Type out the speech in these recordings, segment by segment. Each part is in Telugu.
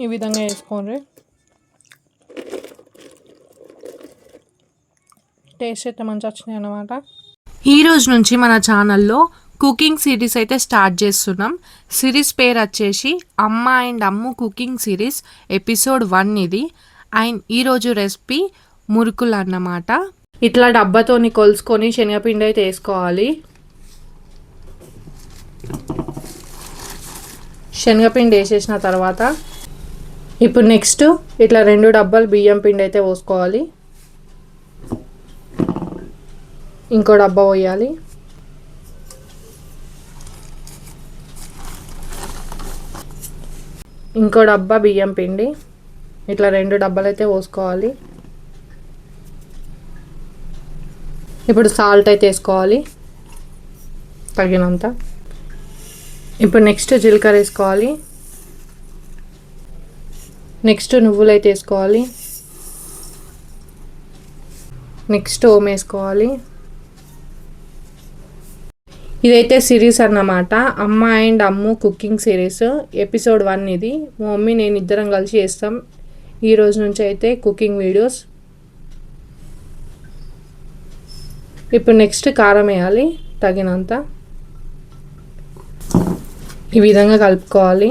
ఈ విధంగా వేసుకోండి. టేస్ట్ అయితే మంచిగా వచ్చినాయి అన్నమాట. ఈ రోజు నుంచి మన ఛానల్లో కుకింగ్ సిరీస్ అయితే స్టార్ట్ చేస్తున్నాం. సిరీస్ పేరు వచ్చేసి అమ్మ and Ammu cooking series episode 1 ఇది. అండ్ ఈరోజు రెసిపీ మురుకులు అన్నమాట. ఇట్లా డబ్బాతోని కొలుసుకొని శనగపిండి అయితే వేసుకోవాలి. శనగపిండి వేసేసిన తర్వాత ఇప్పుడు నెక్స్ట్ ఇట్లా 2 డబ్బాలు బియ్యం పిండి అయితే పోసుకోవాలి. ఇంకో డబ్బా పోయాలి. ఇంకో డబ్బా బియ్యం పిండి ఇట్లా 2 డబ్బాలు అయితే పోసుకోవాలి. ఇప్పుడు సాల్ట్ అయితే వేసుకోవాలి తగినంత. ఇప్పుడు నెక్స్ట్ జీలకర్ర వేసుకోవాలి. నెక్స్ట్ నువ్వులు అయితే వేసుకోవాలి. నెక్స్ట్ ఓం వేసుకోవాలి. ఇదైతే సిరీస్ అన్నమాట, అమ్మ and Ammu cooking series episode 1 ఇది. మా మమ్మీ నేను ఇద్దరం కలిసి చేస్తాం ఈ రోజు నుంచి అయితే కుకింగ్ వీడియోస్. ఇప్పుడు నెక్స్ట్ కారం వేయాలి తగినంత. ఈ విధంగా కలుపుకోవాలి.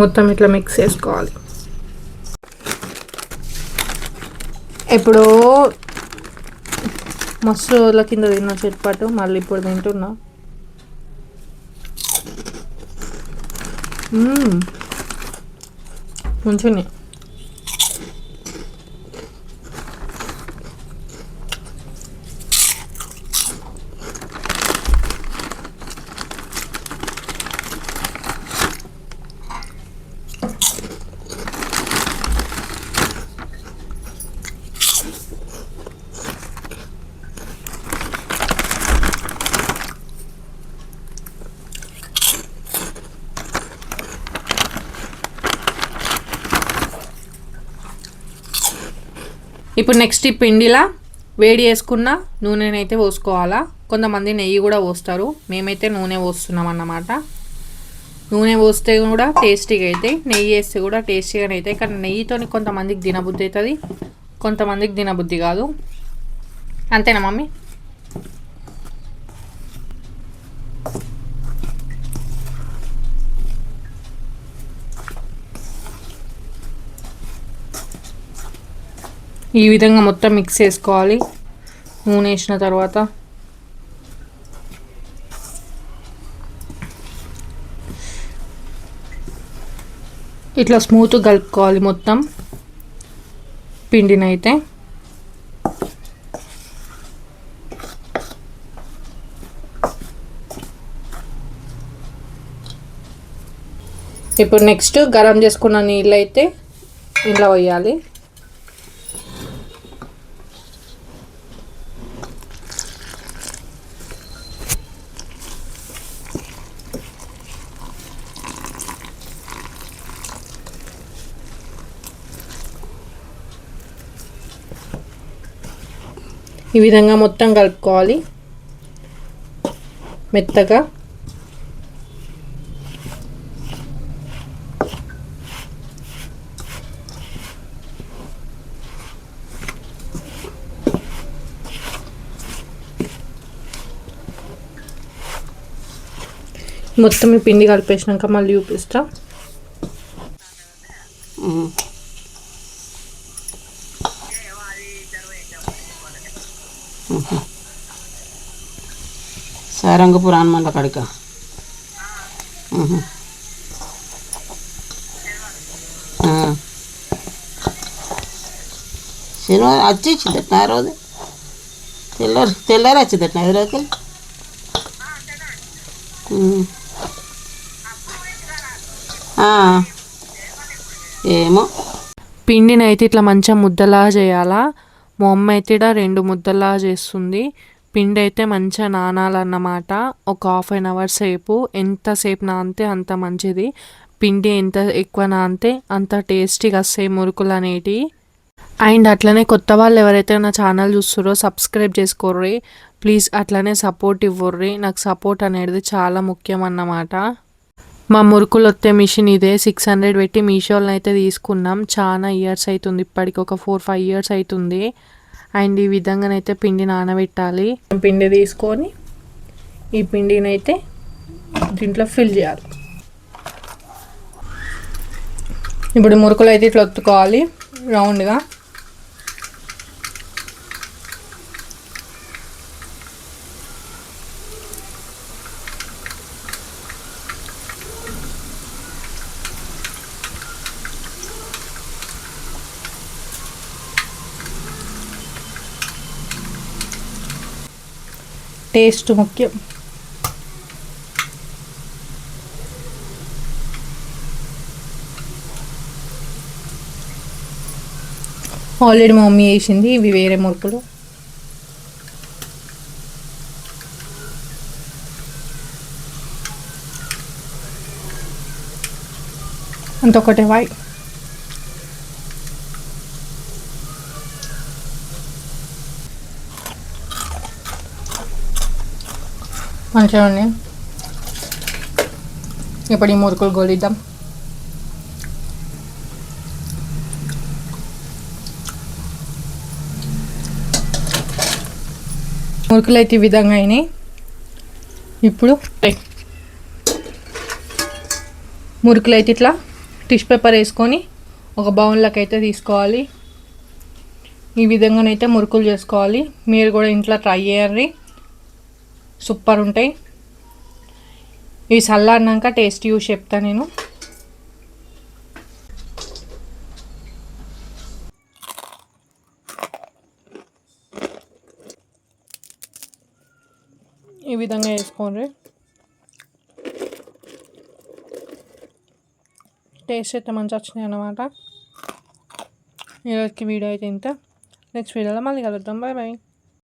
మొత్తం ఇట్లా మిక్స్ చేసుకోవాలి. ఎప్పుడో మస్తు రోజుల కింద తిన్న చెట్పాటు మళ్ళీ ఇప్పుడు తింటున్నా. మంచిగా ఇప్పుడు నెక్స్ట్ ఈ పిండిలా వేడి చేసుకున్న నూనెనైతే పోసుకోవాలా. కొంతమంది నెయ్యి కూడా పోస్తారు, మేమైతే నూనె పోస్తున్నాం అన్నమాట. నూనె పోస్తే కూడా టేస్టీగా అవుతాయి, నెయ్యి వేస్తే కూడా టేస్టీగానే అవుతాయి. కానీ నెయ్యితో కొంతమందికి తినబుద్ధి అవుతుంది, కొంతమందికి తినబుద్ధి కాదు. అంతేనా మమ్మీ? ఈ విధంగా మొత్తం మిక్స్ చేసుకోవాలి. నూనె వేసిన తర్వాత ఇట్లా స్మూత్ కలుపుకోవాలి మొత్తం పిండిని అయితే. ఇప్పుడు నెక్స్ట్ గరం చేసుకున్న నీళ్ళు అయితే ఇంట్లో పోయాలి. ఈ విధంగా మొత్తం కలుపుకోవాలి మెత్తగా. మొత్తం ఈ పిండి కలిపేసినాక మళ్ళీ చూపిస్తా. సారంగపూర్ హనుమాన్ల కడిక శనివారం వచ్చి ఇచ్చిందట ఆ రోజు. తెల్లారి వచ్చిందట ఐదు రోజులు. ఏమో పిండిని అయితే ఇట్లా మంచిగా ముద్దలా చేయాలా. మా అమ్మ అయితే ఇక్కడ 2 ముద్దలా చేస్తుంది. పిండి అయితే మంచిగా నానాలన్నమాట. ఒక 1/2 అవర్ సేపు, ఎంతసేపు నానితే అంత మంచిది. పిండి ఎంత ఎక్కువ నానితే అంత టేస్టీగా వస్తాయి మురుకులు అనేటివి. అండ్ అట్లనే కొత్త వాళ్ళు ఎవరైతే నా ఛానల్ చూస్తారో సబ్స్క్రైబ్ చేసుకోర్రి ప్లీజ్. అట్లనే సపోర్ట్ ఇవ్వర్రి, నాకు సపోర్ట్ అనేది చాలా ముఖ్యం అన్నమాట. మా మురుకులు వస్తే మిషన్ ఇదే 600 పెట్టి మీషోలో అయితే తీసుకున్నాం. చాలా ఇయర్స్ అవుతుంది, ఇప్పటికి ఒక 4-5 ఇయర్స్ అవుతుంది. అండ్ ఈ విధంగానైతే పిండి నానబెట్టాలి. పిండి తీసుకొని ఈ పిండిని అయితే దీంట్లో ఫిల్ చేయాలి. ఇప్పుడు మురుకులు అయితే ఇట్లా ఒత్తుకోవాలి రౌండ్గా. టేస్ట్ ముఖ్యం. ఆల్రెడీ మా మమ్మీ వేసింది, ఇవి వేరే మురుకులు. అంత ఒకటే వాయి. మంచిగా ఉన్నాయి. ఇప్పుడు ఈ మురుకులు గోలిద్దాం. మురుకులు అయితే ఈ విధంగా అయినాయి. ఇప్పుడు మురుకులు అయితే ఇట్లా టిష్యూ పేపర్ వేసుకొని ఒక బౌల్లోకి అయితే తీసుకోవాలి. ఈ విధంగానైతే మురుకులు చేసుకోవాలి. మీరు కూడా ఇంట్లో ట్రై చేయండి, సూపర్ ఉంటాయి. ఇవి చల్లారినాక టేస్ట్ చూసి చెప్తా నేను. ఈ విధంగా వేసుకోండి. టేస్ట్ అయితే మంచిగా వచ్చినాయి అన్నమాట. ఈరోజుకి వీడియో అయితే ఇంత. నెక్స్ట్ వీడియోలో మళ్ళీ కలుద్దాం. Bye bye.